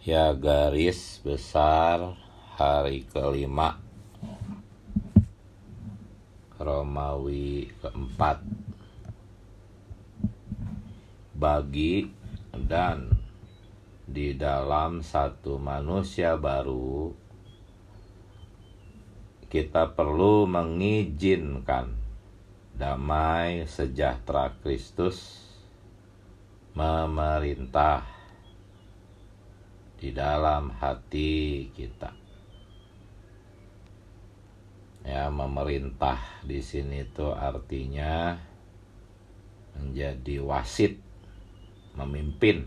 Ya, garis besar hari kelima Romawi keempat. Bagi dan di dalam satu manusia baru, kita perlu mengizinkan damai sejahtera Kristus memerintah di dalam hati kita. Ya, memerintah di sini tuh artinya menjadi wasit, memimpin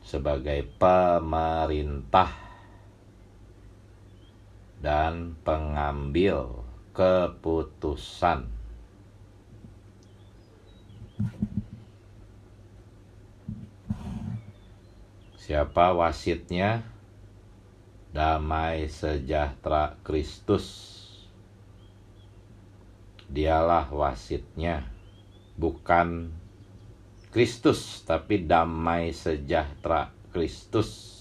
sebagai pemerintah dan pengambil keputusan. Siapa wasitnya? Damai sejahtera Kristus. Dialah wasitnya, bukan Kristus, tapi damai sejahtera Kristus.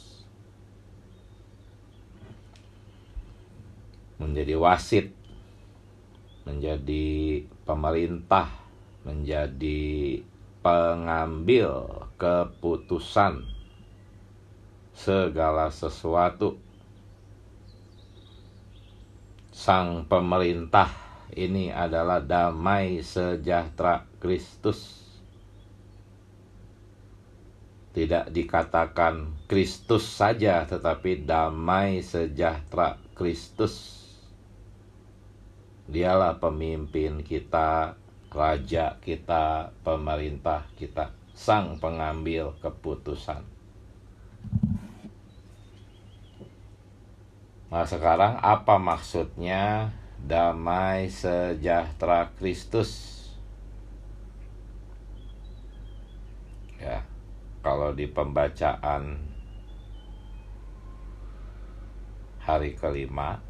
Menjadi wasit, menjadi pemerintah, menjadi pengambil keputusan segala sesuatu. Sang pemerintah ini adalah damai sejahtera Kristus. Tidak dikatakan Kristus saja, tetapi damai sejahtera Kristus. Dialah pemimpin kita, raja kita, pemerintah kita, sang pengambil keputusan. Nah, sekarang apa maksudnya damai sejahtera Kristus? Ya, kalau di pembacaan hari kelima,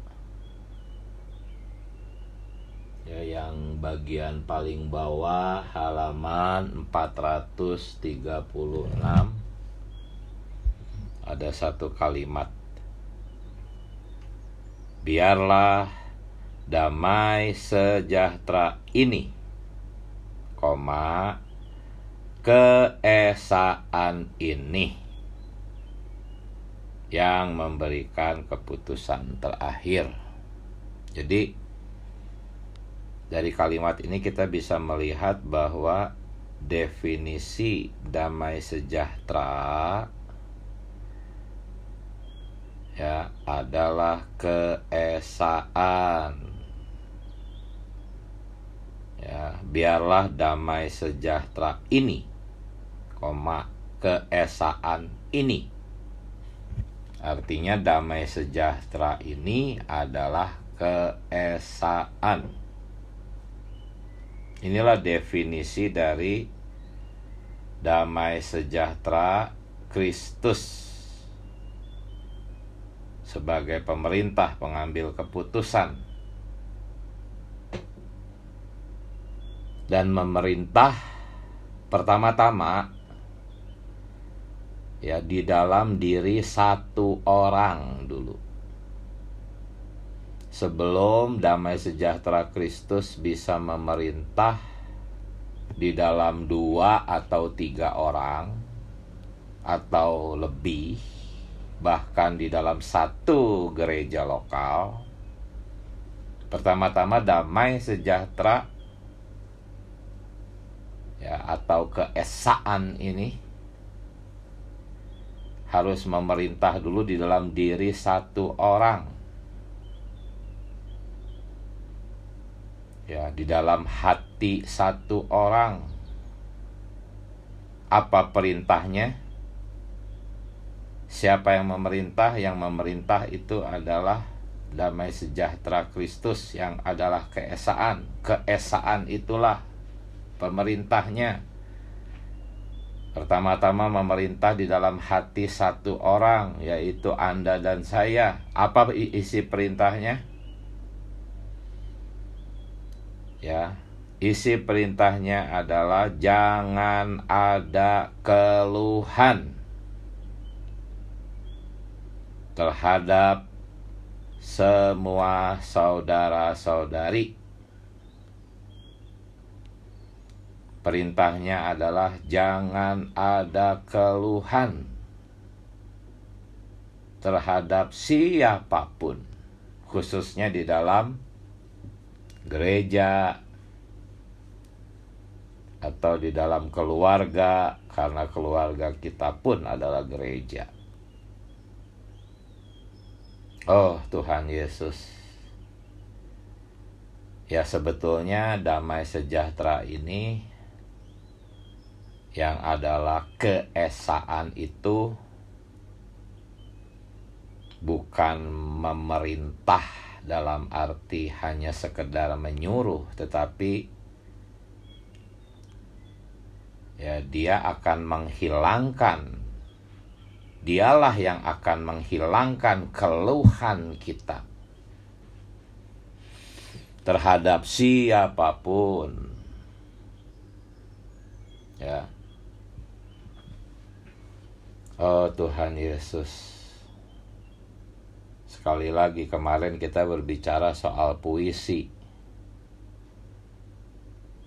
ya, yang bagian paling bawah halaman 436 ada satu kalimat. Biarlah damai sejahtera ini, keesaan ini yang memberikan keputusan terakhir. Jadi dari kalimat ini kita bisa melihat bahwa definisi damai sejahtera ya adalah keesaan. Ya, biarlah damai sejahtera ini, keesaan ini. Artinya damai sejahtera ini adalah keesaan. Inilah definisi dari damai sejahtera Kristus sebagai pemerintah pengambil keputusan. Dan memerintah pertama-tama ya di dalam diri satu orang dulu. Sebelum damai sejahtera Kristus bisa memerintah di dalam 2 atau 3 orang atau lebih, bahkan di dalam satu gereja lokal, pertama-tama damai sejahtera ya atau keesaan ini harus memerintah dulu di dalam diri satu orang. Ya, di dalam hati satu orang. Apa perintahnya? Siapa yang memerintah? Yang memerintah itu adalah damai sejahtera Kristus yang adalah keesaan. Keesaan itulah pemerintahnya. Pertama-tama memerintah di dalam hati satu orang, yaitu Anda dan saya. Apa isi perintahnya? Ya, Isi perintahnya adalah jangan ada keluhan terhadap semua saudara-saudari. Perintahnya adalah jangan ada keluhan terhadap siapapun, khususnya di dalam gereja atau di dalam keluarga, karena keluarga kita pun adalah gereja. Oh Tuhan Yesus. Ya, sebetulnya damai sejahtera ini yang adalah keesaan itu bukan memerintah dalam arti hanya sekedar menyuruh, tetapi ya dia akan menghilangkan, dialah yang akan menghilangkan keluhan kita terhadap siapapun. Ya. Oh Tuhan Yesus. Sekali lagi, kemarin kita berbicara soal puisi.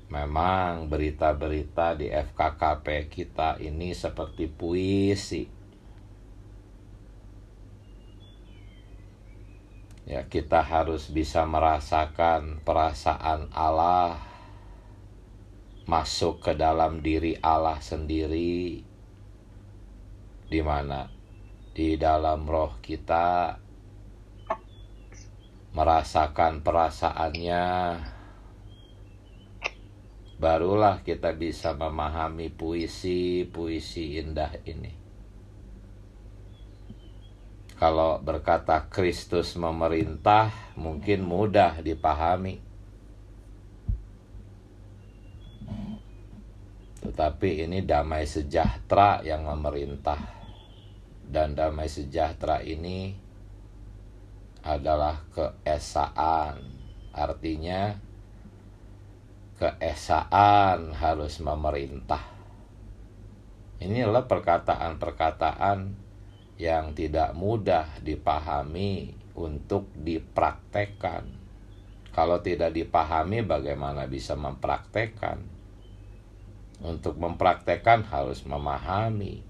Memang berita-berita di FKKP kita ini seperti puisi. Ya, kita harus bisa merasakan perasaan Allah masuk ke dalam diri Allah sendiri, di mana di dalam roh kita merasakan perasaannya, barulah kita bisa memahami puisi-puisi indah ini. Kalau berkata Kristus memerintah, mungkin mudah dipahami. Tetapi ini damai sejahtera yang memerintah. Dan damai sejahtera ini adalah keesaan. Artinya keesaan harus memerintah. Ini adalah perkataan-perkataan yang tidak mudah dipahami untuk dipraktekkan. Kalau tidak dipahami, bagaimana bisa mempraktekkan? Untuk mempraktekkan harus memahami.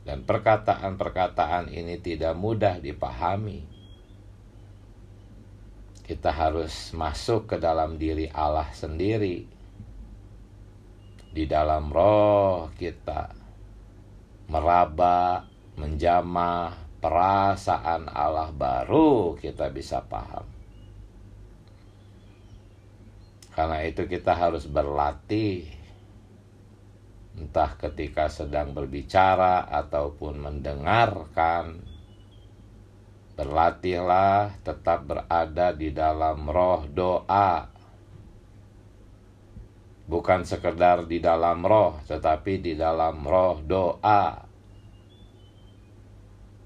Dan perkataan-perkataan ini tidak mudah dipahami. Kita harus masuk ke dalam diri Allah sendiri. Di dalam roh kita meraba, menjamah perasaan Allah, baru kita bisa paham. Karena itu kita harus berlatih, entah ketika sedang berbicara ataupun mendengarkan. Berlatihlah tetap berada di dalam roh doa. Bukan sekedar di dalam roh, tetapi di dalam roh doa.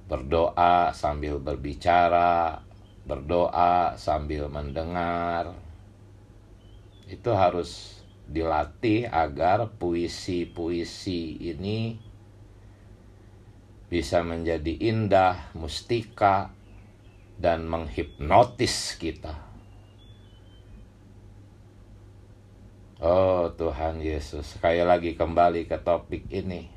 Berdoa sambil berbicara, berdoa sambil mendengar. Itu harus dilatih agar puisi-puisi ini bisa menjadi indah, mustika, dan menghipnotis kita. Oh Tuhan Yesus, sekali lagi kembali ke topik ini.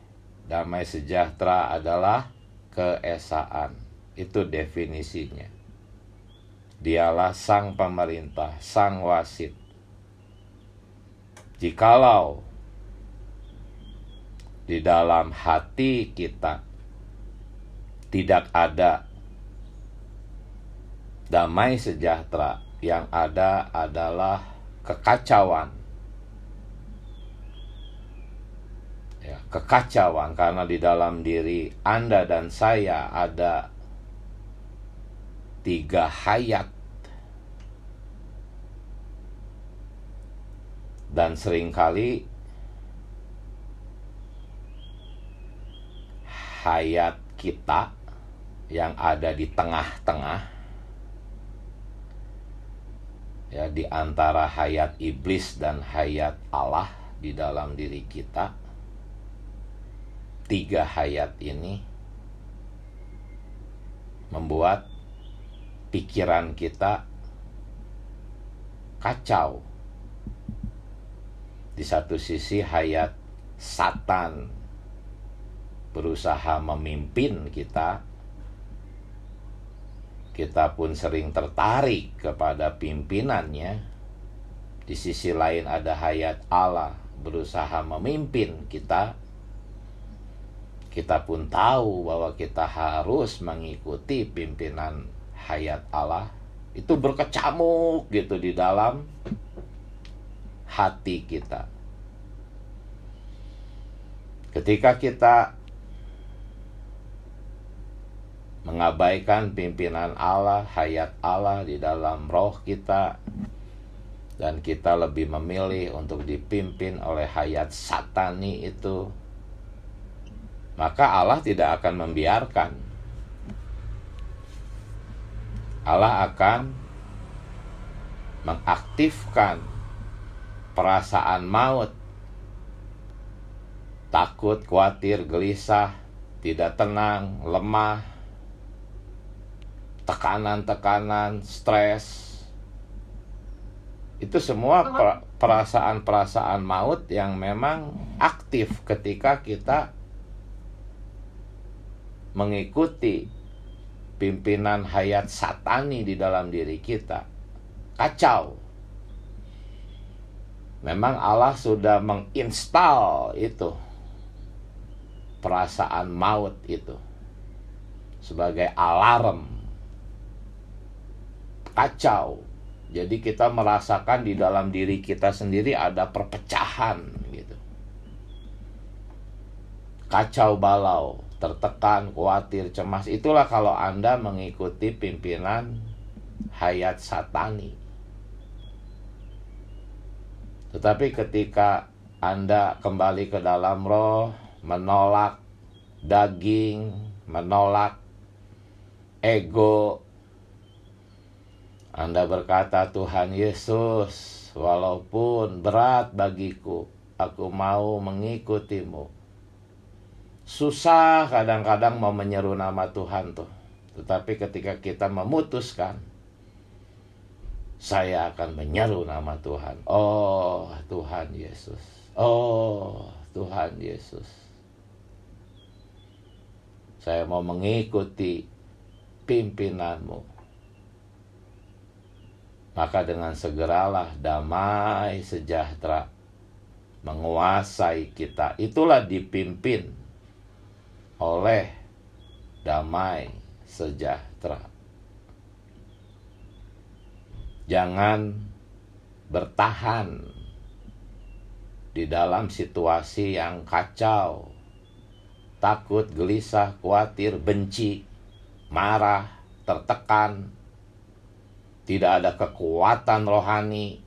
Damai sejahtera adalah keesaan. Itu definisinya. Dialah sang pemerintah, sang wasit. Jikalau di dalam hati kita tidak ada damai sejahtera, yang ada adalah kekacauan. Ya, kekacauan, karena di dalam diri Anda dan saya ada 3 hayat. Dan seringkali hayat kita yang ada di tengah-tengah, ya, di antara hayat iblis dan hayat Allah di dalam diri kita. 3 hayat ini membuat pikiran kita kacau. Di satu sisi hayat Satan berusaha memimpin kita. Kita pun sering tertarik kepada pimpinannya. Di sisi lain ada hayat Allah berusaha memimpin kita. Kita pun tahu bahwa kita harus mengikuti pimpinan hayat Allah. Itu berkecamuk gitu di dalam hati kita. Ketika kita mengabaikan pimpinan Allah, hayat Allah di dalam roh kita, dan kita lebih memilih untuk dipimpin oleh hayat satani itu, maka Allah tidak akan membiarkan. Allah akan mengaktifkan perasaan maut, takut, khawatir, gelisah, tidak tenang, lemah, tekanan-tekanan, stres. Itu semua perasaan-perasaan maut yang memang aktif ketika kita mengikuti pimpinan hayat satani di dalam diri kita. Kacau. Memang Allah sudah menginstal itu, perasaan maut itu, sebagai alarm. Kacau. Jadi kita merasakan di dalam diri kita sendiri ada perpecahan gitu. Kacau balau, tertekan, khawatir, cemas. Itulah kalau Anda mengikuti pimpinan hayat satani. Tetapi ketika Anda kembali ke dalam roh, menolak daging, menolak ego, Anda berkata, Tuhan Yesus, walaupun berat bagiku, aku mau mengikutimu. Susah kadang-kadang mau menyeru nama Tuhan tuh. Tetapi ketika kita memutuskan, saya akan menyeru nama Tuhan. Oh Tuhan Yesus. Oh Tuhan Yesus. Saya mau mengikuti pimpinanmu. Maka dengan segeralah damai sejahtera menguasai kita. Itulah dipimpin oleh damai sejahtera. Jangan bertahan di dalam situasi yang kacau, takut, gelisah, khawatir, benci, marah, tertekan, tidak ada kekuatan rohani,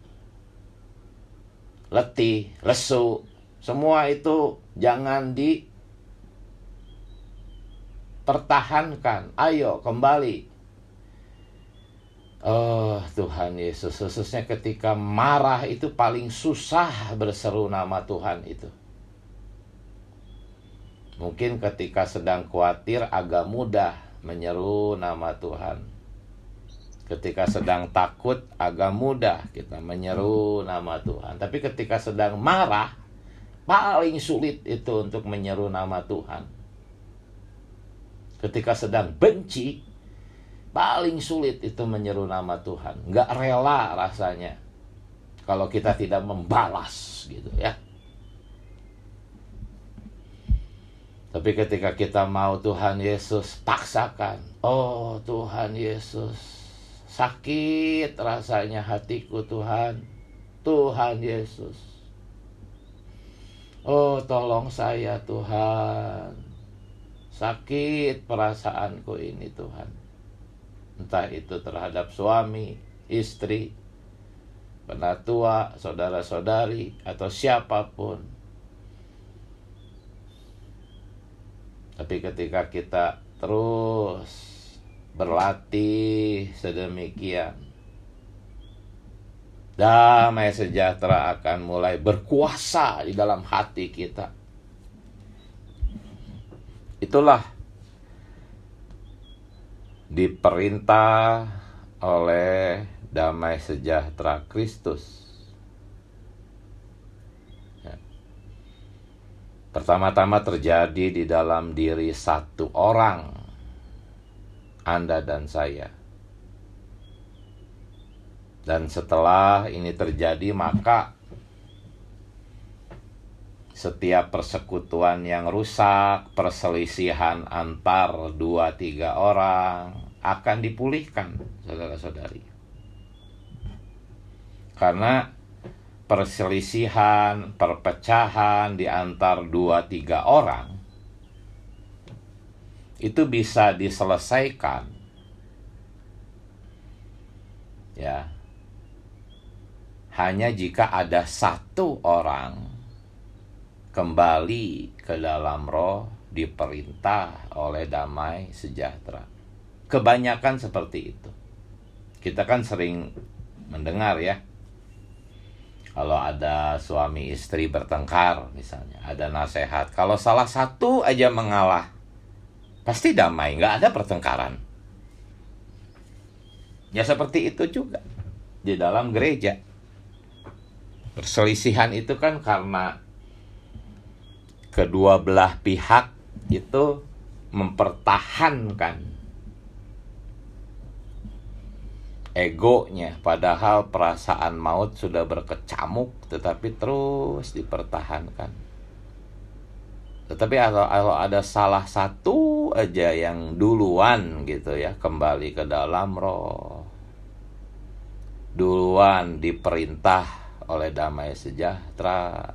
letih, lesu. Semua itu jangan dipertahankan. Ayo kembali. Oh Tuhan Yesus, khususnya ketika marah itu paling susah berseru nama Tuhan itu. Mungkin ketika sedang khawatir agak mudah menyeru nama Tuhan. Ketika sedang takut agak mudah kita menyeru nama Tuhan. Tapi ketika sedang marah, paling sulit itu untuk menyeru nama Tuhan. Ketika sedang benci, paling sulit itu menyeru nama Tuhan. Nggak rela rasanya kalau kita tidak membalas gitu ya. Tapi ketika kita mau Tuhan Yesus, paksakan. Oh Tuhan Yesus, sakit rasanya hatiku Tuhan. Tuhan Yesus. Oh tolong saya Tuhan. Sakit perasaanku ini Tuhan. Entah itu terhadap suami, istri, penatua, saudara-saudari, atau siapapun. Tapi ketika kita terus berlatih sedemikian, Damai sejahtera akan mulai berkuasa di dalam hati kita. Itulah diperintah oleh damai sejahtera Kristus. Ya. Pertama-tama terjadi di dalam diri satu orang, Anda dan saya. Dan setelah ini terjadi, maka setiap persekutuan yang rusak, perselisihan antar 2-3 orang akan dipulihkan, saudara-saudari. Karena perselisihan, perpecahan di antar 2-3 orang itu bisa diselesaikan, ya, hanya jika ada satu orang kembali ke dalam roh, diperintah oleh damai sejahtera. Kebanyakan seperti itu. Kita kan sering mendengar, ya, kalau ada suami istri bertengkar misalnya, ada nasihat, kalau salah satu aja mengalah, pasti damai, nggak ada pertengkaran. Ya seperti itu juga di dalam gereja. Perselisihan itu kan karena kedua belah pihak itu mempertahankan egonya, padahal perasaan maut sudah berkecamuk, tetapi terus dipertahankan. Tetapi kalau ada salah satu aja yang duluan gitu ya, kembali ke dalam roh, duluan diperintah oleh damai sejahtera,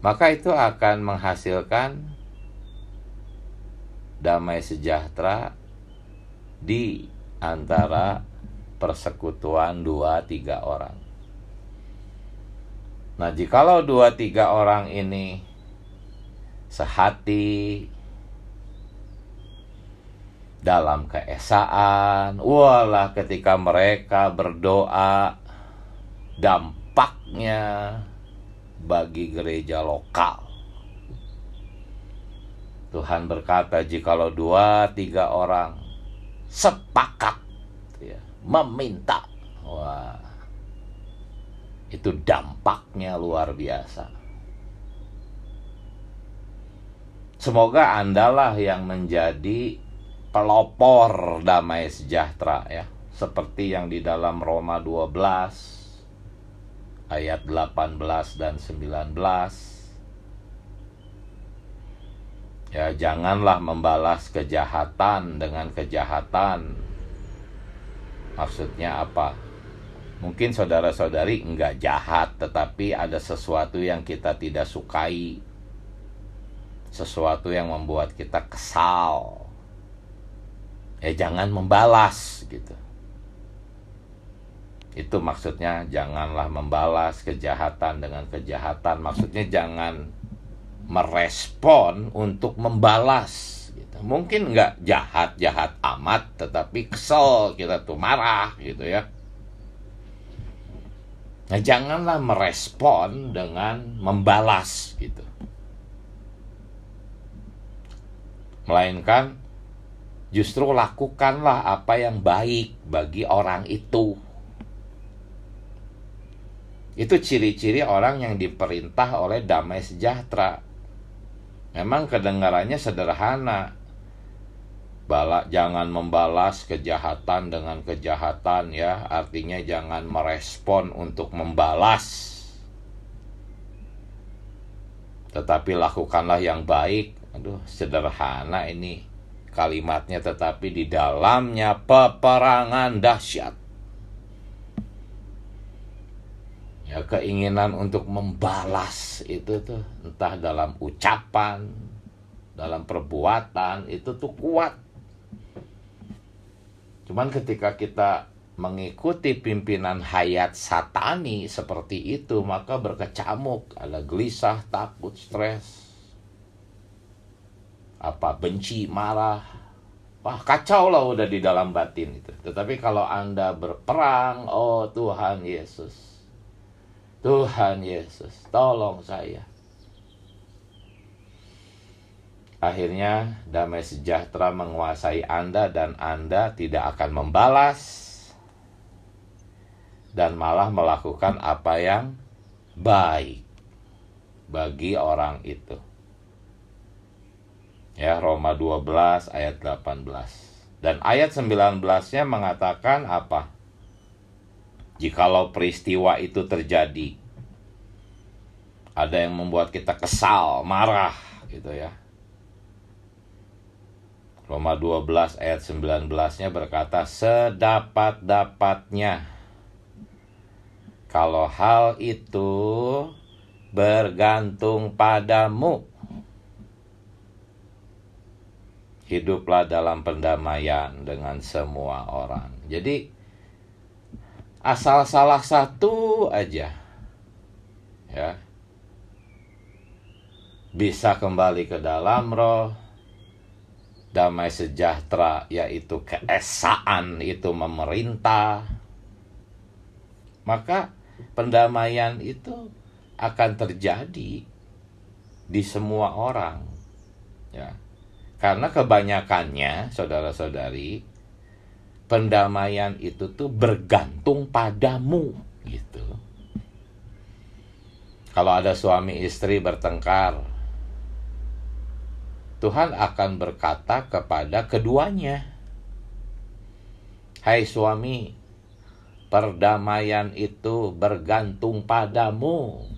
maka itu akan menghasilkan damai sejahtera di antara persekutuan 2-3 orang. Nah, jikalau 2-3 orang ini sehati, dalam keesaan, walah ketika mereka berdoa, dampaknya bagi gereja lokal. Tuhan berkata, jikalau 2-3 orang sepakat, ya, meminta, wah, itu dampaknya luar biasa. Semoga Andalah yang menjadi pelopor damai sejahtera, ya, seperti yang di dalam Roma 12 ayat 18 dan 19. Ya, janganlah membalas kejahatan dengan kejahatan. Maksudnya apa? Mungkin saudara-saudari enggak jahat, tetapi ada sesuatu yang kita tidak sukai, sesuatu yang membuat kita kesal. Ya, jangan membalas gitu. Itu maksudnya, janganlah membalas kejahatan dengan kejahatan. Maksudnya jangan merespon untuk membalas gitu. Mungkin nggak jahat-jahat amat, tetapi kesel kita tuh, marah gitu ya. Nah, janganlah merespon dengan membalas gitu. Melainkan justru lakukanlah apa yang baik bagi orang itu. Itu ciri-ciri orang yang diperintah oleh damai sejahtera. Memang kedengarannya sederhana. Jangan membalas kejahatan dengan kejahatan, ya. Artinya jangan merespon untuk membalas. Tetapi lakukanlah yang baik. Aduh, sederhana ini kalimatnya, tetapi di dalamnya peperangan dahsyat. Ya, keinginan untuk membalas itu tuh, entah dalam ucapan, dalam perbuatan, itu tuh kuat. Cuman ketika kita mengikuti pimpinan hayat satani seperti itu, maka berkecamuk, ada gelisah, takut, stres, benci, marah, wah kacau lah udah di dalam batin itu. Tetapi kalau Anda berperang, oh Tuhan Yesus, tolong saya. Akhirnya damai sejahtera menguasai Anda dan Anda tidak akan membalas dan malah melakukan apa yang baik bagi orang itu. Ya, Roma 12 ayat 18. Dan ayat 19-nya mengatakan apa? Jikalau peristiwa itu terjadi, ada yang membuat kita kesal, marah gitu ya. Roma 12 ayat 19-nya berkata, sedapat-dapatnya kalau hal itu bergantung padamu, hiduplah dalam pendamaian dengan semua orang. Jadi asal salah satu aja ya bisa kembali ke dalam roh, damai sejahtera yaitu keesaan itu memerintah, maka pendamaian itu akan terjadi di semua orang ya. Karena kebanyakannya, saudara-saudari, pendamaian itu tuh bergantung padamu, gitu. Kalau ada suami istri bertengkar, Tuhan akan berkata kepada keduanya, hai suami, perdamaian itu bergantung padamu.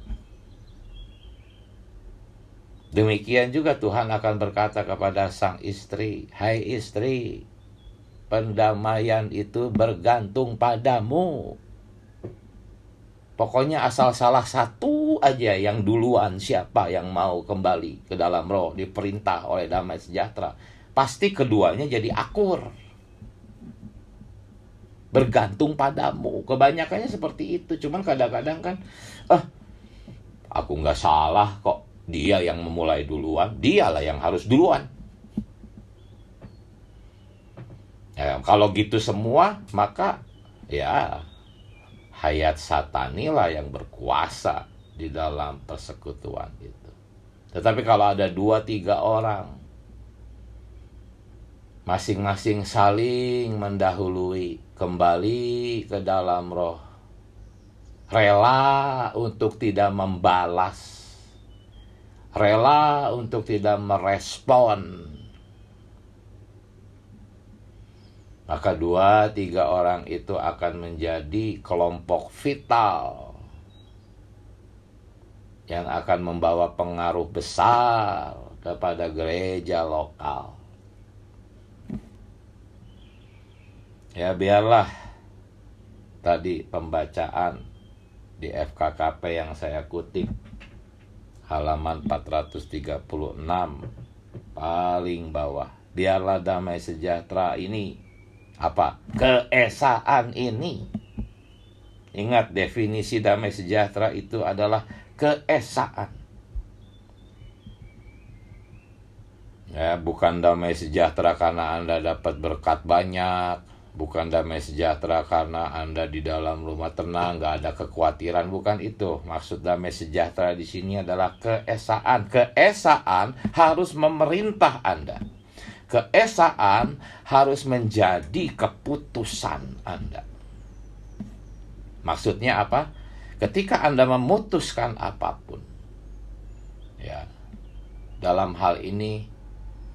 Demikian juga Tuhan akan berkata kepada sang istri, hai istri, pendamaian itu bergantung padamu. Pokoknya asal salah satu aja yang duluan, siapa yang mau kembali ke dalam roh, diperintah oleh damai sejahtera, pasti keduanya jadi akur. Bergantung padamu. Kebanyakannya seperti itu. Cuman kadang-kadang kan, aku nggak salah kok. Dia yang memulai duluan, dialah yang harus duluan. Ya, kalau gitu semua, maka ya hayat satanilah yang berkuasa di dalam persekutuan itu. Tetapi kalau ada 2-3 orang, masing-masing saling mendahului, kembali ke dalam roh, rela untuk tidak membalas, rela untuk tidak merespon, maka 2-3 orang itu akan menjadi kelompok vital yang akan membawa pengaruh besar kepada gereja lokal. Ya, biarlah tadi pembacaan di FKKP yang saya kutip, halaman 436 paling bawah. Biarlah damai sejahtera ini apa? Keesaan ini. Ingat, definisi damai sejahtera itu adalah keesaan. Ya, bukan damai sejahtera karena Anda dapat berkat banyak. Bukan damai sejahtera karena Anda di dalam rumah tenang, gak ada kekhawatiran. Bukan itu. Maksud damai sejahtera di sini adalah keesaan. Keesaan harus memerintah Anda. Keesaan harus menjadi keputusan Anda. Maksudnya apa? Ketika Anda memutuskan apapun, ya, dalam hal ini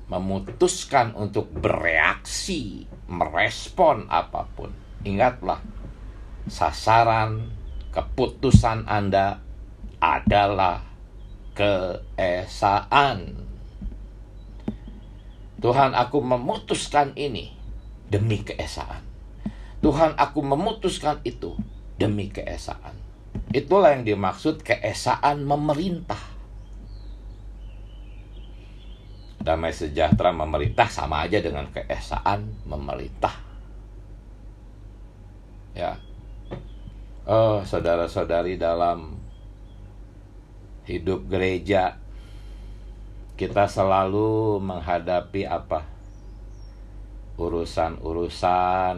memutuskan untuk bereaksi, merespon apapun, ingatlah, sasaran keputusan Anda adalah keesaan. Tuhan, aku memutuskan ini demi keesaan. Tuhan, aku memutuskan itu demi keesaan. Itulah yang dimaksud keesaan memerintah. Damai sejahtera memerintah sama aja dengan keesaan memerintah. Ya. Oh, saudara-saudari, dalam hidup gereja kita selalu menghadapi apa? urusan-urusan.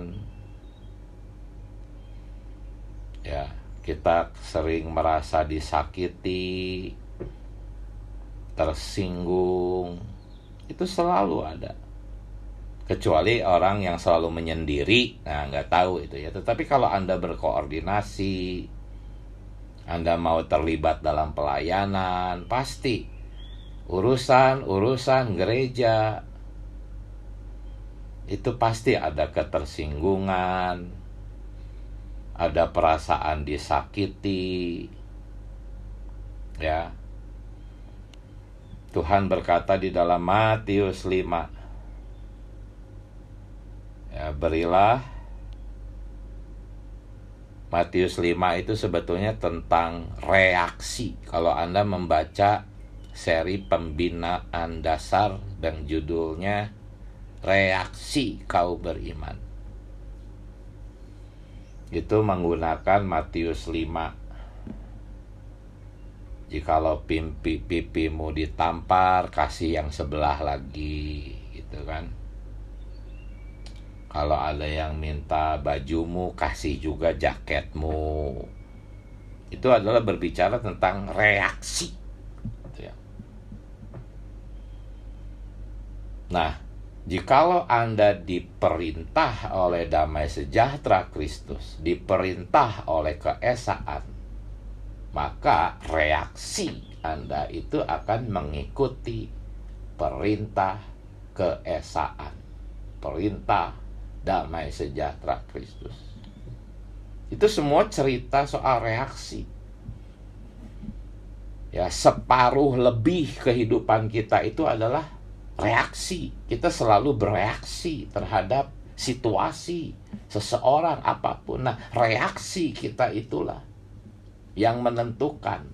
Ya, kita sering merasa disakiti, tersinggung. Itu selalu ada. Kecuali orang yang selalu menyendiri, nah nggak tahu itu ya. Tetapi kalau Anda berkoordinasi, Anda mau terlibat dalam pelayanan, pasti urusan gereja itu pasti ada ketersinggungan, ada perasaan disakiti. Ya. Tuhan berkata di dalam Matius 5, ya, berilah. Matius 5 itu sebetulnya tentang reaksi. Kalau Anda membaca seri pembinaan dasar dan judulnya Reaksi Kau Beriman, itu menggunakan Matius 5. Jikalau pipimu ditampar, kasih yang sebelah lagi, gitu kan. Kalau ada yang minta bajumu, kasih juga jaketmu. Itu adalah berbicara tentang reaksi. Nah, jikalau Anda diperintah oleh damai sejahtera Kristus, diperintah oleh keesaan, maka reaksi Anda itu akan mengikuti perintah keesaan, perintah damai sejahtera Kristus. Itu semua cerita soal reaksi. Ya, separuh lebih kehidupan kita itu adalah reaksi. Kita selalu bereaksi terhadap situasi seseorang apapun. Nah, reaksi kita itulah yang menentukan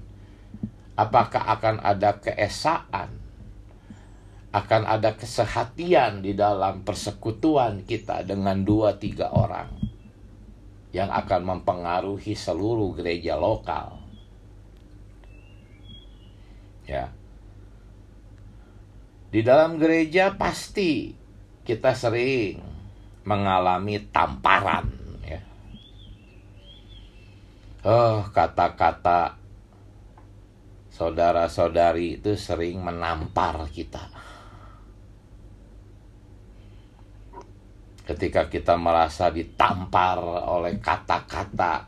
apakah akan ada keesaan, akan ada kesehatian di dalam persekutuan kita dengan 2-3 orang yang akan mempengaruhi seluruh gereja lokal. Ya. Di dalam gereja pasti kita sering mengalami tamparan, ya. Kata-kata saudara-saudari itu sering menampar kita. Ketika kita merasa ditampar oleh kata-kata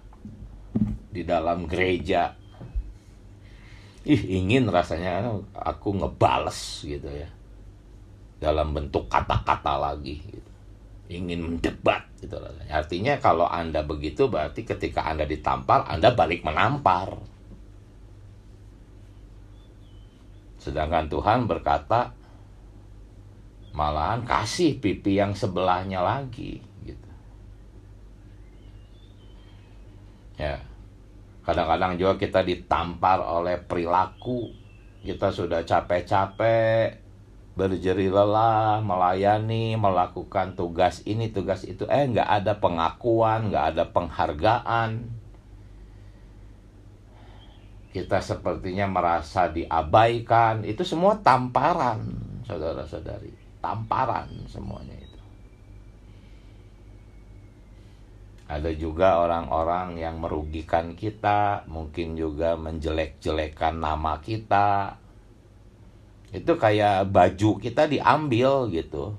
di dalam gereja, ingin rasanya aku ngebales gitu ya, dalam bentuk kata-kata lagi gitu. Ingin mendebat gitu rasanya. Artinya kalau Anda begitu, berarti ketika Anda ditampar, Anda balik menampar. Sedangkan Tuhan berkata, malahan kasih pipi yang sebelahnya lagi gitu. Ya. Kadang-kadang juga kita ditampar oleh perilaku. Kita sudah capek-capek berjeri lelah melayani, melakukan tugas ini, tugas itu, nggak ada pengakuan, nggak ada penghargaan. Kita sepertinya merasa diabaikan. Itu semua tamparan, saudara-saudari. Tamparan semuanya itu. Ada juga orang-orang yang merugikan kita, mungkin juga menjelek-jelekan nama kita. Itu kayak baju kita diambil gitu.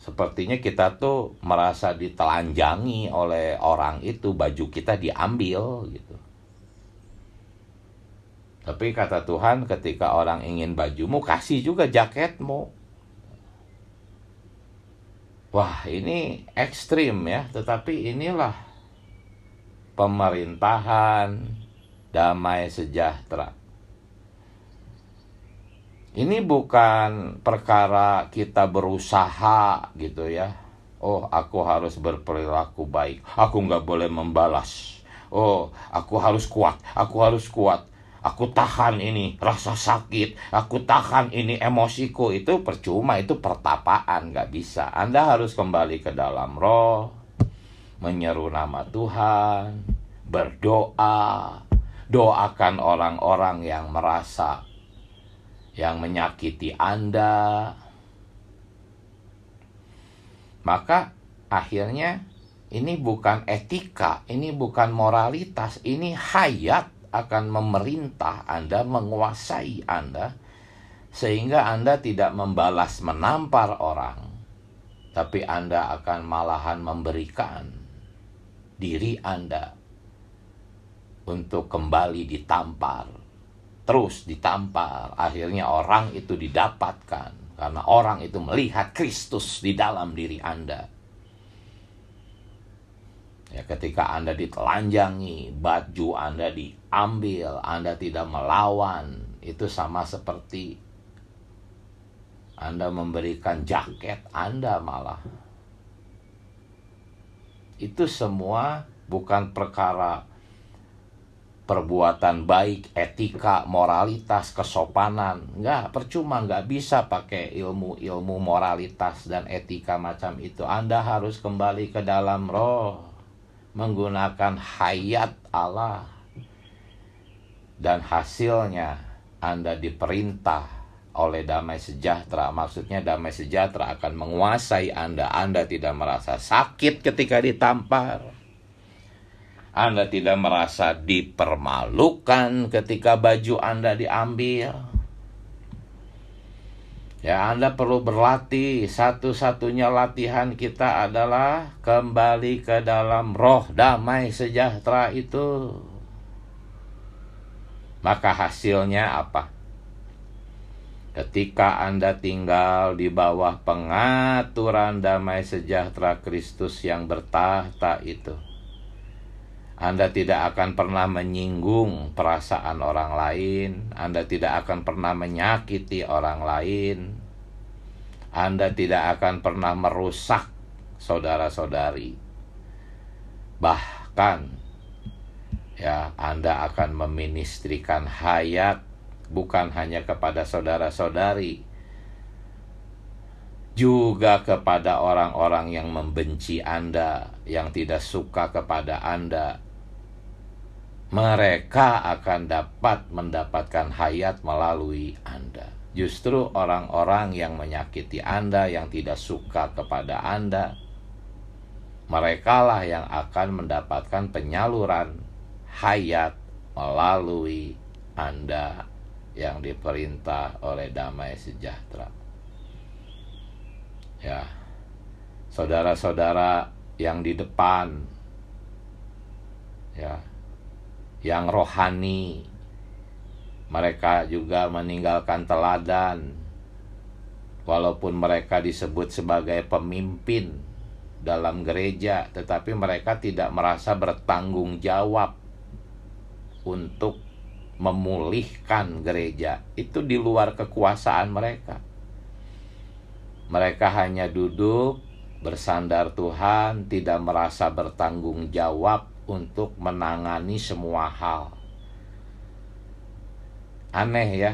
Sepertinya kita tuh merasa ditelanjangi oleh orang itu, baju kita diambil gitu. Tapi kata Tuhan, ketika orang ingin bajumu, kasih juga jaketmu. Wah, ini ekstrim ya, tetapi inilah pemerintahan damai sejahtera. Ini bukan perkara kita berusaha gitu ya. Oh, aku harus berperilaku baik. Aku nggak boleh membalas. Oh, aku harus kuat. Aku harus kuat. Aku tahan ini rasa sakit. Aku tahan ini emosiku. Itu percuma, itu pertapaan, nggak bisa. Anda harus kembali ke dalam roh, menyeru nama Tuhan, berdoa, doakan orang-orang yang merasa, yang menyakiti Anda. Maka akhirnya ini bukan etika, ini bukan moralitas, ini hayat akan memerintah Anda, menguasai Anda, sehingga Anda tidak membalas menampar orang, tapi Anda akan malahan memberikan diri Anda untuk kembali ditampar, terus ditampar. Akhirnya orang itu didapatkan karena orang itu melihat Kristus di dalam diri Anda. Ya, ketika Anda ditelanjangi, baju Anda diambil, Anda tidak melawan, itu sama seperti Anda memberikan jaket Anda malah. Itu semua bukan perkara perbuatan baik, etika, moralitas, kesopanan. Enggak, percuma, enggak bisa pakai ilmu moralitas dan etika macam itu. Anda harus kembali ke dalam roh, menggunakan hayat Allah, dan hasilnya Anda diperintah oleh damai sejahtera. Maksudnya damai sejahtera akan menguasai Anda. Anda tidak merasa sakit ketika ditampar, Anda tidak merasa dipermalukan ketika baju Anda diambil. Ya, Anda perlu berlatih. Satu-satunya latihan kita adalah kembali ke dalam roh damai sejahtera itu. Maka hasilnya apa? Ketika Anda tinggal di bawah pengaturan damai sejahtera Kristus yang bertahta itu, Anda tidak akan pernah menyinggung perasaan orang lain. Anda tidak akan pernah menyakiti orang lain. Anda tidak akan pernah merusak saudara-saudari. Bahkan, ya, Anda akan meministrikan hayat bukan hanya kepada saudara-saudari, juga kepada orang-orang yang membenci Anda, yang tidak suka kepada Anda. Mereka akan dapat mendapatkan hayat melalui Anda. Justru orang-orang yang menyakiti Anda, yang tidak suka kepada Anda, merekalah yang akan mendapatkan penyaluran hayat melalui Anda yang diperintah oleh damai sejahtera. Ya, saudara-saudara yang di depan, ya, yang rohani, mereka juga meninggalkan teladan. Walaupun mereka disebut sebagai pemimpin dalam gereja, tetapi mereka tidak merasa bertanggung jawab untuk memulihkan gereja. Itu di luar kekuasaan mereka. Mereka hanya duduk bersandar Tuhan, tidak merasa bertanggung jawab untuk menangani semua hal. Aneh ya,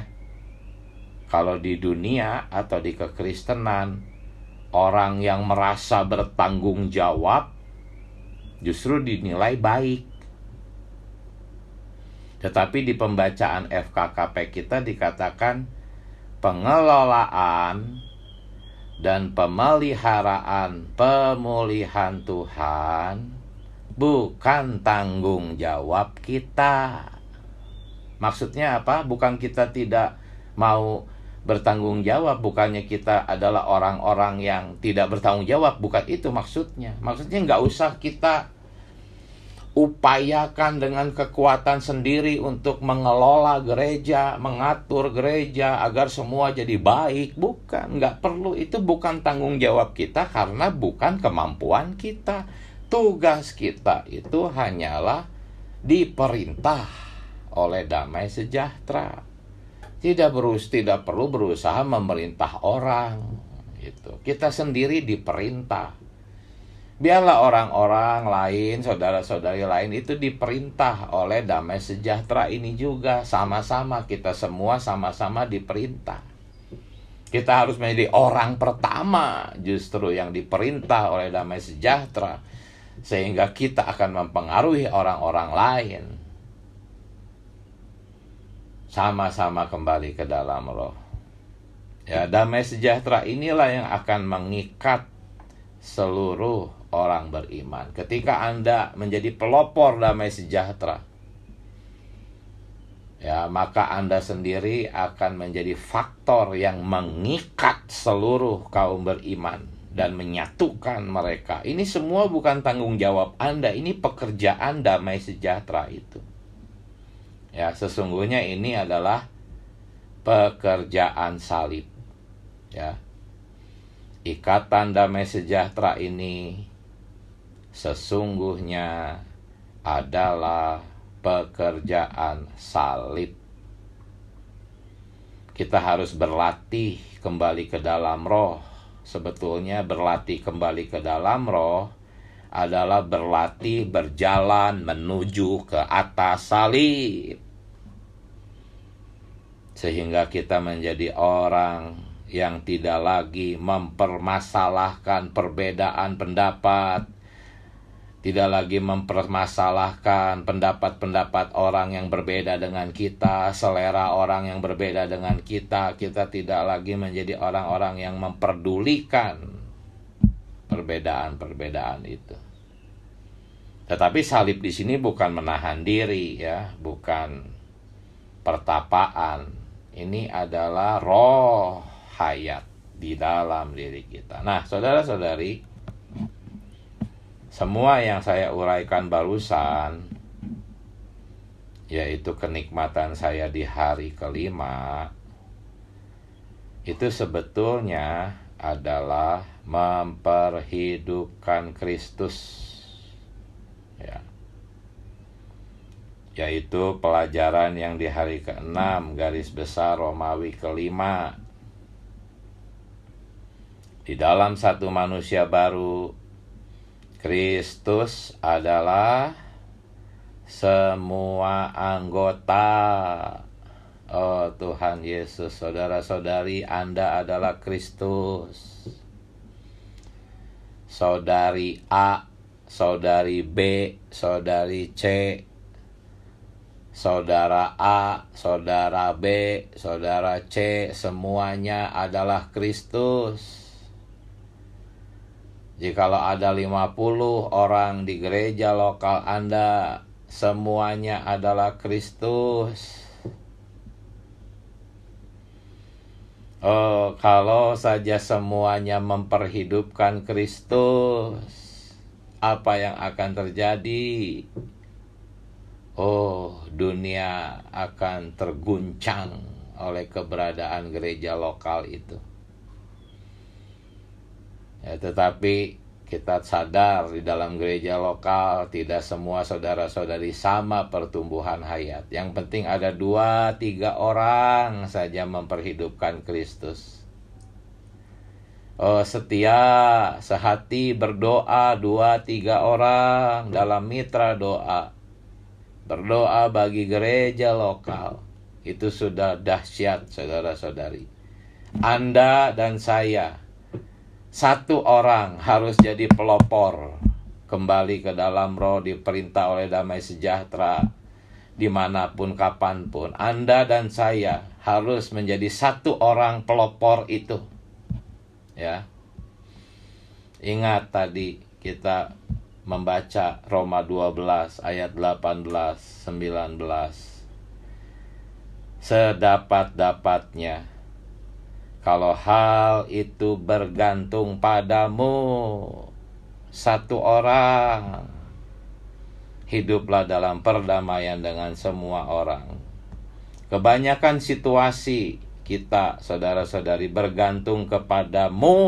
kalau di dunia atau di kekristenan, orang yang merasa bertanggung jawab justru dinilai baik. Tetapi di pembacaan FKKP kita dikatakan pengelolaan dan pemeliharaan pemulihan Tuhan bukan tanggung jawab kita. Maksudnya apa? Bukan kita tidak mau bertanggung jawab, bukannya kita adalah orang-orang yang tidak bertanggung jawab, bukan itu maksudnya. Maksudnya nggak usah kita upayakan dengan kekuatan sendiri untuk mengelola gereja, mengatur gereja agar semua jadi baik. Bukan, nggak perlu. Itu bukan tanggung jawab kita karena bukan kemampuan kita. Tugas kita itu hanyalah diperintah oleh damai sejahtera. Tidak perlu berusaha memerintah orang. Gitu. Kita sendiri diperintah. Biarlah orang-orang lain, saudara-saudari lain itu diperintah oleh damai sejahtera ini juga. Sama-sama, kita semua sama-sama diperintah. Kita harus menjadi orang pertama justru yang diperintah oleh damai sejahtera, sehingga kita akan mempengaruhi orang-orang lain. Sama-sama kembali ke dalam roh. Ya, damai sejahtera inilah yang akan mengikat seluruh orang beriman. Ketika Anda menjadi pelopor damai sejahtera, ya, maka Anda sendiri akan menjadi faktor yang mengikat seluruh kaum beriman dan menyatukan mereka. Ini semua bukan tanggung jawab Anda, ini pekerjaan damai sejahtera itu. Ya, sesungguhnya ini adalah pekerjaan salib. Ya. Ikatan damai sejahtera ini sesungguhnya adalah pekerjaan salib. Kita harus berlatih kembali ke dalam roh. Sebetulnya berlatih kembali ke dalam roh adalah berlatih berjalan menuju ke atas salib. Sehingga kita menjadi orang yang tidak lagi mempermasalahkan perbedaan pendapat, tidak lagi mempermasalahkan pendapat-pendapat orang yang berbeda dengan kita, selera orang yang berbeda dengan kita. Kita tidak lagi menjadi orang-orang yang memperdulikan perbedaan-perbedaan itu. Tetapi salib di sini bukan menahan diri, ya, bukan pertapaan. Ini adalah roh hayat di dalam diri kita. Nah, saudara-saudari, semua yang saya uraikan barusan, yaitu kenikmatan saya di hari kelima, itu sebetulnya adalah memperhidupkan Kristus, ya. Yaitu pelajaran yang di hari ke-6 garis besar Romawi ke-5. Di dalam satu manusia baru, Kristus adalah semua anggota. Oh Tuhan Yesus, saudara-saudari, Anda adalah Kristus. Saudari A, saudari B, saudari C, saudara A, saudara B, saudara C, semuanya adalah Kristus. Jikalau ada 50 orang di gereja lokal Anda, semuanya adalah Kristus. Oh, kalau saja semuanya memperhidupkan Kristus, apa yang akan terjadi? Oh, dunia akan terguncang oleh keberadaan gereja lokal itu. Ya, tetapi kita sadar di dalam gereja lokal tidak semua saudara-saudari sama pertumbuhan hayat. Yang penting ada 2-3 orang saja memperhidupkan Kristus. Oh, setia, sehati berdoa 2-3 orang dalam mitra doa. Berdoa bagi gereja lokal. Itu sudah dahsyat, saudara-saudari. Anda dan saya, satu orang harus jadi pelopor kembali ke dalam roh, diperintah oleh damai sejahtera dimanapun kapanpun. Anda dan saya harus menjadi satu orang pelopor itu, ya. Ingat tadi kita membaca Roma 12 ayat 18-19. Sedapat-dapatnya, kalau hal itu bergantung padamu, satu orang, hiduplah dalam perdamaian dengan semua orang. Kebanyakan situasi kita, saudara-saudari, bergantung kepadamu,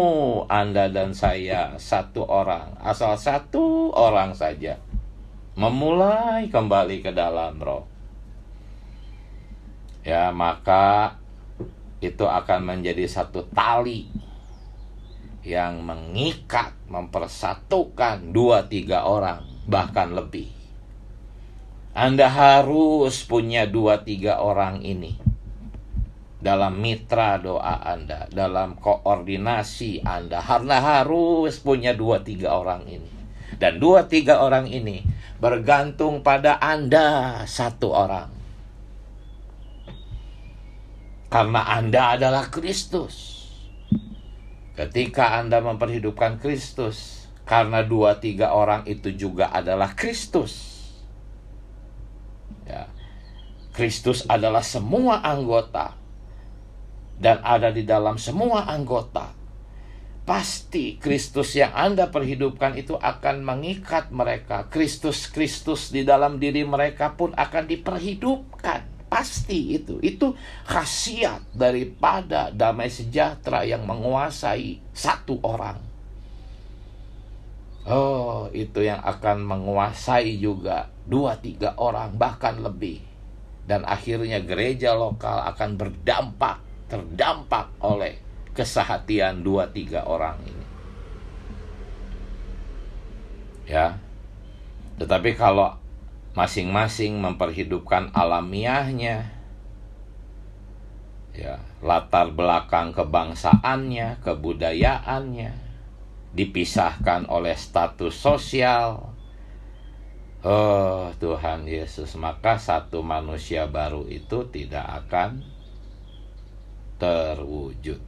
Anda dan saya, satu orang. Asal satu orang saja memulai kembali ke dalam roh, ya, maka itu akan menjadi satu tali yang mengikat, mempersatukan 2-3 orang, bahkan lebih. Anda harus punya 2-3 orang ini dalam mitra doa Anda, dalam koordinasi Anda. Anda harus punya 2-3 orang ini. Dan 2-3 orang ini bergantung pada Anda, satu orang. Karena Anda adalah Kristus. Ketika Anda memperhidupkan Kristus, karena 2-3 orang itu juga adalah Kristus. Ya. Kristus adalah semua anggota dan ada di dalam semua anggota. Pasti Kristus yang Anda perhidupkan itu akan mengikat mereka. Kristus di dalam diri mereka pun akan diperhidupkan. Pasti itu. Itu khasiat daripada damai sejahtera yang menguasai satu orang. Oh, itu yang akan menguasai juga 2-3 orang, bahkan lebih. Dan akhirnya gereja lokal akan terdampak oleh kesehatian 2-3 orang ini. Ya. Tetapi kalau masing-masing memperhidupkan alamiahnya, ya, latar belakang kebangsaannya, kebudayaannya, dipisahkan oleh status sosial, oh Tuhan Yesus, maka satu manusia baru itu tidak akan terwujud.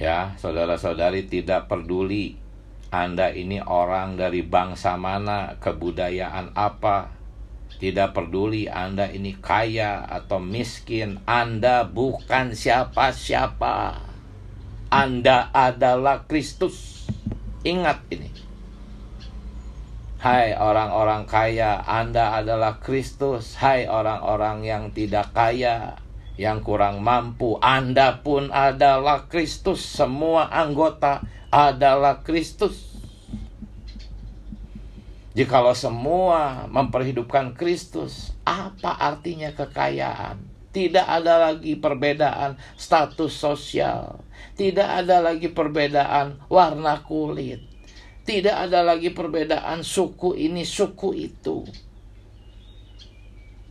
Ya, saudara-saudari, tidak peduli Anda ini orang dari bangsa mana, kebudayaan apa, tidak peduli Anda ini kaya atau miskin, Anda bukan siapa-siapa. Anda adalah Kristus. Ingat ini. Hai orang-orang kaya, Anda adalah Kristus. Hai orang-orang yang tidak kaya, yang kurang mampu, Anda pun adalah Kristus. Semua anggota adalah Kristus. Jikalau semua memperhidupkan Kristus, apa artinya kekayaan? Tidak ada lagi perbedaan status sosial. Tidak ada lagi perbedaan warna kulit. Tidak ada lagi perbedaan suku ini, suku itu.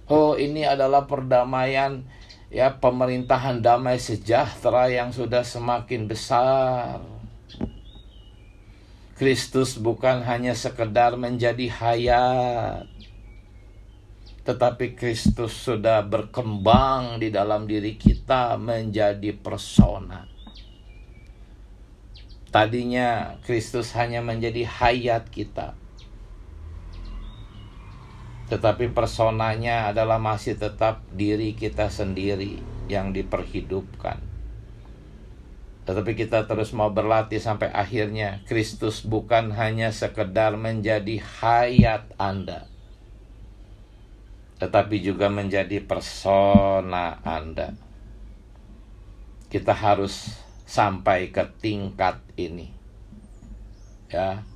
Oh, ini adalah perdamaian, ya, pemerintahan damai sejahtera yang sudah semakin besar. Kristus bukan hanya sekedar menjadi hayat, tetapi Kristus sudah berkembang di dalam diri kita menjadi persona. Tadinya Kristus hanya menjadi hayat kita, tetapi personanya adalah masih tetap diri kita sendiri yang diperhidupkan. Tetapi kita terus mau berlatih sampai akhirnya Kristus bukan hanya sekedar menjadi hayat Anda, tetapi juga menjadi persona Anda. Kita harus sampai ke tingkat ini. Ya.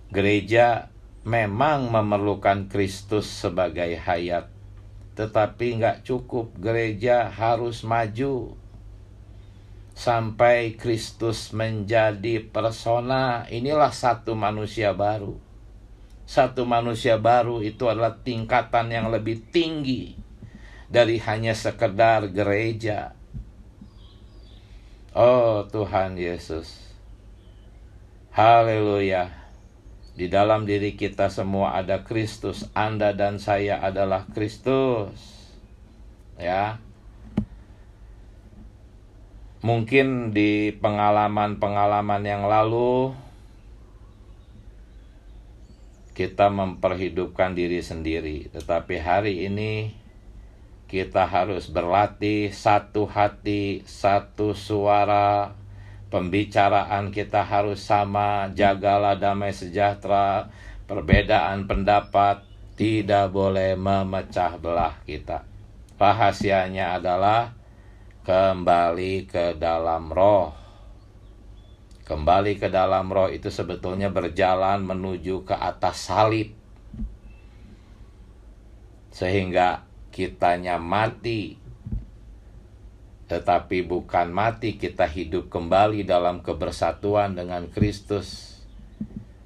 Gereja memang memerlukan Kristus sebagai hayat, tetapi nggak cukup. Gereja harus maju sampai Kristus menjadi persona. Inilah satu manusia baru. Satu manusia baru itu adalah tingkatan yang lebih tinggi dari hanya sekedar gereja. Oh Tuhan Yesus, haleluya. Di dalam diri kita semua ada Kristus. Anda dan saya adalah Kristus. Ya. Mungkin di pengalaman-pengalaman yang lalu kita memperhidupkan diri sendiri, tetapi hari ini kita harus berlatih satu hati, satu suara. Pembicaraan kita harus sama. Jagalah damai sejahtera. Perbedaan pendapat tidak boleh memecah belah kita. Rahasianya adalah kembali ke dalam roh. Kembali ke dalam roh itu sebetulnya berjalan menuju ke atas salib, sehingga kitanya mati, tetapi bukan mati, kita hidup kembali dalam kebersatuan dengan Kristus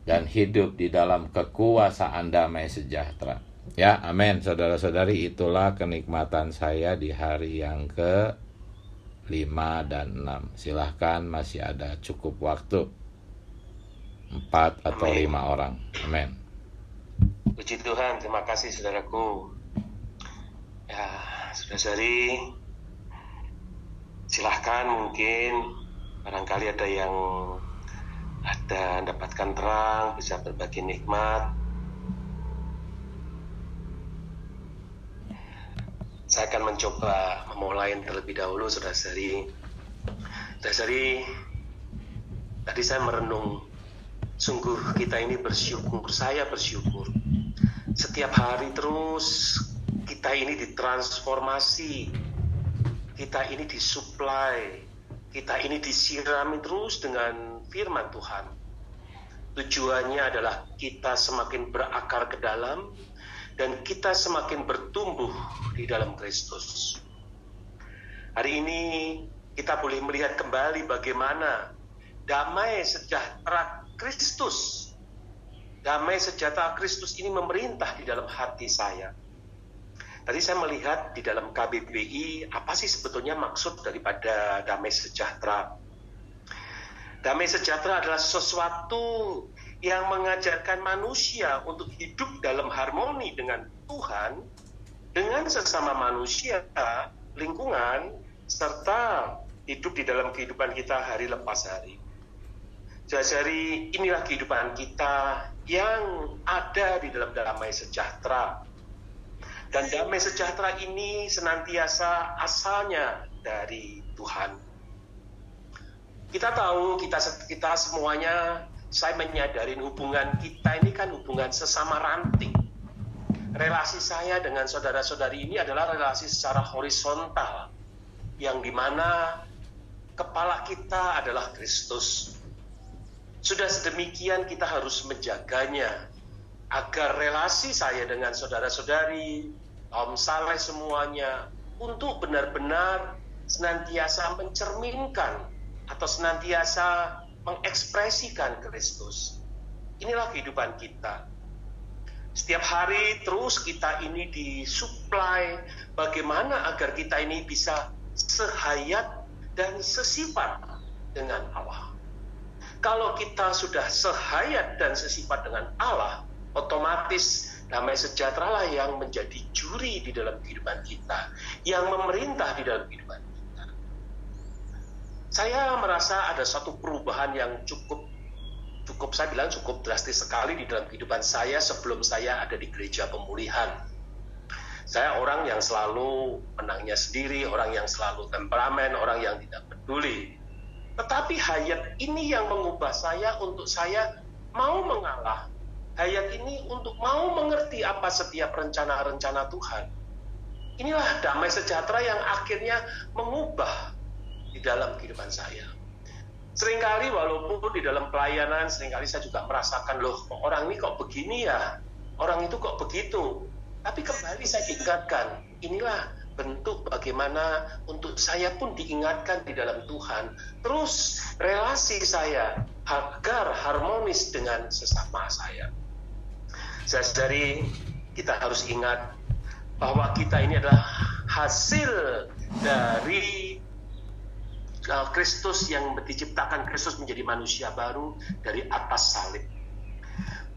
dan hidup di dalam kekuasaan damai sejahtera. Ya, amin. Saudara-saudari, itulah kenikmatan saya di hari yang ke-5 dan 6. Silahkan, masih ada cukup waktu. 4 atau 5 orang. Amin. Puji Tuhan, terima kasih saudaraku. Ya, saudara-saudari, Silahkan, mungkin barangkali ada yang mendapatkan terang, bisa berbagi nikmat. Saya akan mencoba memulai terlebih dahulu, saudara-saudari. Saudara-saudari, tadi saya merenung, sungguh kita ini bersyukur, saya bersyukur. Setiap hari terus kita ini ditransformasi, kita ini disuplai, kita ini disirami terus dengan firman Tuhan. Tujuannya adalah kita semakin berakar ke dalam dan kita semakin bertumbuh di dalam Kristus. Hari ini kita boleh melihat kembali bagaimana damai sejahtera Kristus, damai sejahtera Kristus ini memerintah di dalam hati saya. Tadi saya melihat di dalam KBBI, apa sih sebetulnya maksud daripada damai sejahtera? Damai sejahtera adalah sesuatu yang mengajarkan manusia untuk hidup dalam harmoni dengan Tuhan, dengan sesama manusia, lingkungan, serta hidup di dalam kehidupan kita hari lepas hari. Jadi inilah kehidupan kita yang ada di dalam damai sejahtera. Dan damai sejahtera ini senantiasa asalnya dari Tuhan. Kita tahu, kita semuanya, saya menyadari hubungan kita ini kan hubungan sesama ranting. Relasi saya dengan saudara-saudari ini adalah relasi secara horizontal, yang dimana kepala kita adalah Kristus. Sudah sedemikian kita harus menjaganya, agar relasi saya dengan saudara-saudari, kaum saleh semuanya, untuk benar-benar senantiasa mencerminkan atau senantiasa mengekspresikan Kristus. Inilah kehidupan kita. Setiap hari terus kita ini disuplai bagaimana agar kita ini bisa sehayat dan sesifat dengan Allah. Kalau kita sudah sehayat dan sesifat dengan Allah, otomatis damai sejahtera lah yang menjadi juri di dalam kehidupan kita, yang memerintah di dalam kehidupan kita. Saya merasa ada satu perubahan yang cukup saya bilang cukup drastis sekali di dalam kehidupan saya sebelum saya ada di gereja pemulihan. Saya orang yang selalu menangnya sendiri, orang yang selalu temperamen, orang yang tidak peduli. Tetapi hayat ini yang mengubah saya untuk saya mau mengalah. Hayat ini untuk mau mengerti apa setiap rencana-rencana Tuhan. Inilah damai sejahtera yang akhirnya mengubah di dalam kehidupan saya. Seringkali walaupun di dalam pelayanan, seringkali saya juga merasakan, loh orang ini kok begini ya, orang itu kok begitu. Tapi kembali saya diingatkan, inilah bentuk bagaimana untuk saya pun diingatkan di dalam Tuhan. Terus relasi saya agar harmonis dengan sesama saya. Saudari, kita harus ingat bahwa kita ini adalah hasil dari Kristus yang diciptakan, Kristus menjadi manusia baru dari atas salib.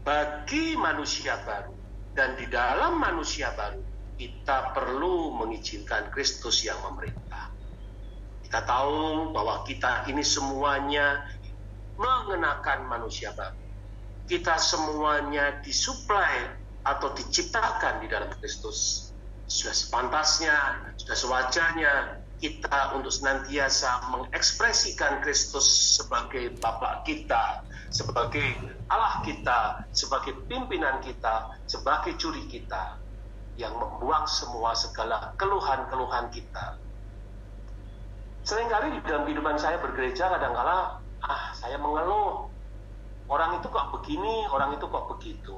Bagi manusia baru dan di dalam manusia baru, kita perlu mengizinkan Kristus yang memerintah. Kita tahu bahwa kita ini semuanya mengenakan manusia baru. Kita semuanya disuplai atau diciptakan di dalam Kristus. Sudah sepantasnya, sudah sewajarnya kita untuk senantiasa mengekspresikan Kristus sebagai Bapa kita, sebagai Allah kita, sebagai pimpinan kita, sebagai juri kita, yang membuang semua segala keluhan-keluhan kita. Seringkali di dalam kehidupan saya bergereja, kadang-kala saya mengeluh, orang itu kok begini, orang itu kok begitu.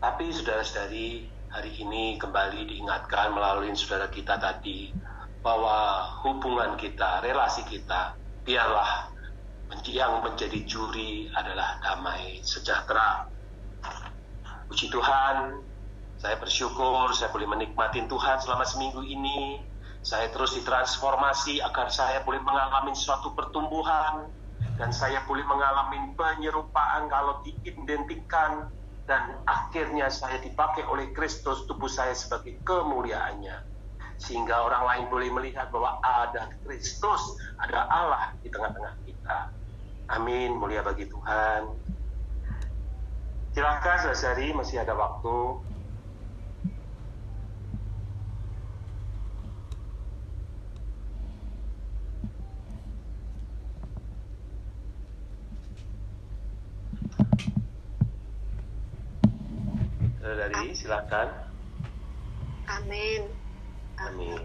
Tapi saudara-saudari, hari ini kembali diingatkan melalui saudara kita tadi, bahwa hubungan kita, relasi kita, biarlah yang menjadi juri adalah damai sejahtera. Puji Tuhan, saya bersyukur saya boleh menikmati Tuhan selama seminggu ini. Saya terus ditransformasi agar saya boleh mengalami suatu pertumbuhan, dan saya boleh mengalami penyerupaan kalau diidentikan, dan akhirnya saya dipakai oleh Kristus, tubuh saya sebagai kemuliaannya. sehingga orang lain boleh melihat bahwa ada Kristus, ada Allah di tengah-tengah kita. Amin, mulia bagi Tuhan. Silakan saudari, masih ada waktu. Saudari, silakan. Amin. Amin.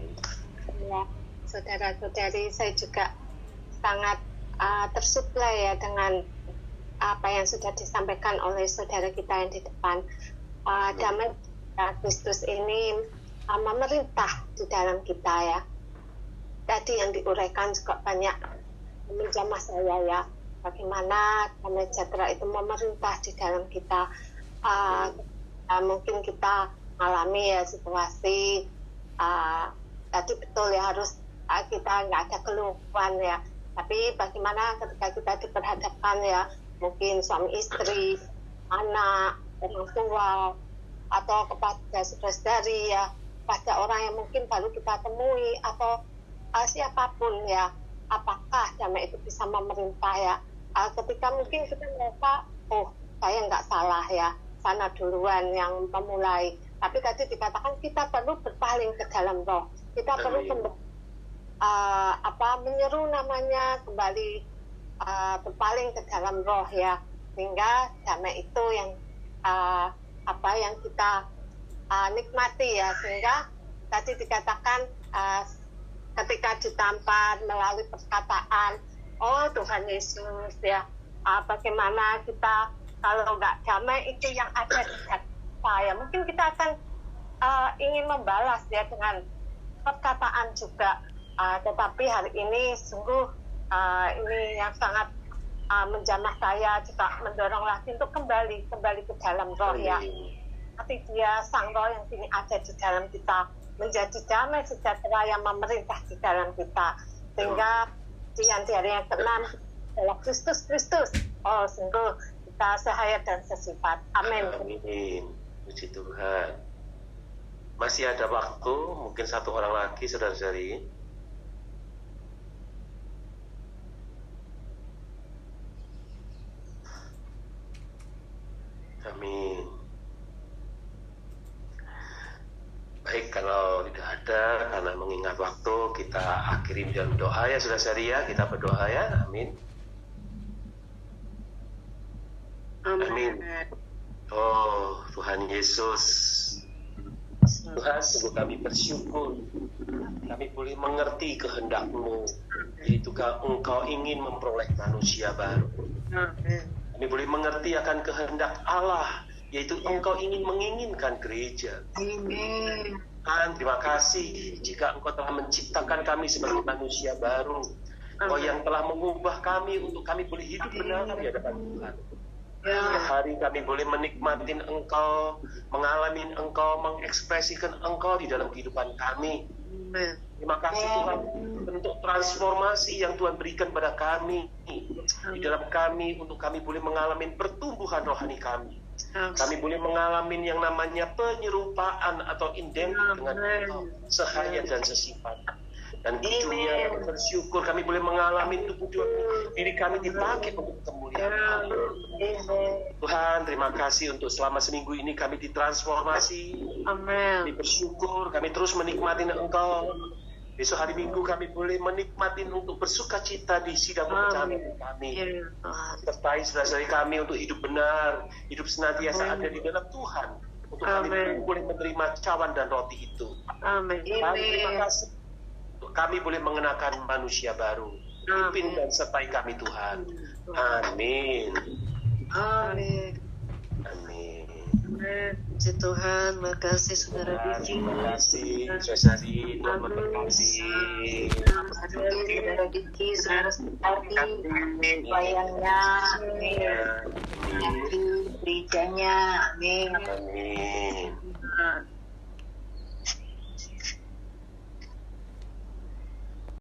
Ya, saudara-saudari, saya juga sangat tersuplai ya dengan apa yang sudah disampaikan oleh saudara kita yang di depan. Damai Kristus ini memerintah di dalam kita ya. Tadi yang diuraikan juga banyak menjamah saya ya. Bagaimana damai sejahtera itu memerintah di dalam kita. Mungkin kita alami ya situasi tadi betul ya, harus kita nggak ada keluhan ya, tapi bagaimana ketika kita diperhadapkan ya, mungkin suami istri, anak, orang tua, atau kepada saudara-saudari ya, pada orang yang mungkin baru kita temui, atau siapapun ya, apakah damai itu bisa memerintah ya, ketika mungkin kita merasa, oh saya nggak salah ya, sana duluan yang memulai. Tapi tadi dikatakan kita perlu berpaling ke dalam roh. Kita perlu menyeru namanya kembali, berpaling ke dalam roh ya. Sehingga damai itu yang yang kita nikmati ya. Sehingga tadi dikatakan ketika ditampar melalui perkataan, oh Tuhan Yesus ya, bagaimana kita kalau nggak damai itu yang ada di hati saya, mungkin kita akan ingin membalas ya dengan perkataan juga, tetapi hari ini sungguh ini yang sangat menjamah saya, juga mendorong lagi untuk kembali ke dalam roh ya. Tapi dia sang roh yang kini ada di dalam kita menjadi damai sejahtera yang memerintah di dalam kita, sehingga di hari yang ke-6 adalah Kristus. Oh sungguh kita sehayat dan sesifat. Amin. Amin. Puji Tuhan. Masih ada waktu, mungkin satu orang lagi, saudara-saudari. Amin. Baik, kalau tidak ada, karena mengingat waktu, kita akhiri dalam doa ya, saudara-saudari ya. Kita berdoa ya. Amin. Amin. Oh Tuhan Yesus, Tuhan, sungguh kami bersyukur kami boleh mengerti kehendak-Mu, yaitu Engkau ingin memperoleh manusia baru. Kami boleh mengerti akan kehendak Allah, yaitu Engkau menginginkan gereja. Tuhan, terima kasih jika Engkau telah menciptakan kami sebagai manusia baru. Engkau yang telah mengubah kami untuk kami boleh hidup benar di hadapan Tuhan. Setiap hari kami boleh menikmati Engkau, mengalami Engkau, mengekspresikan Engkau di dalam kehidupan kami. Terima kasih Tuhan untuk transformasi yang Tuhan berikan pada kami, di dalam kami, untuk kami boleh mengalami pertumbuhan rohani kami. Kami boleh mengalami yang namanya penyerupaan atau identik dengan Engkau, sehayat dan sesifat. Dan dunia kami bersyukur kami boleh mengalami tubuh diri kami dipakai untuk kemuliaan. Tuhan, terima kasih untuk selama seminggu ini kami ditransformasi. Kami bersyukur, kami terus menikmati Engkau. Besok hari Minggu kami boleh menikmati untuk bersuka cita di sidang pemecahan kami. Sertai saudara-saudari kami untuk hidup benar, hidup senantiasa ada di dalam Tuhan. Untuk kami boleh menerima cawan dan roti itu. Terima kasih. Kami boleh mengenakan manusia baru. Pimpin dan sertai kami Tuhan. Amin. Amin. Amin. Puji Tuhan, makasih saudara Diki. Terima kasih, saudari. Tuhan memberkati. Saudara Diki, saudara Sutari, pelayannya, gerejanya, amin. Amin.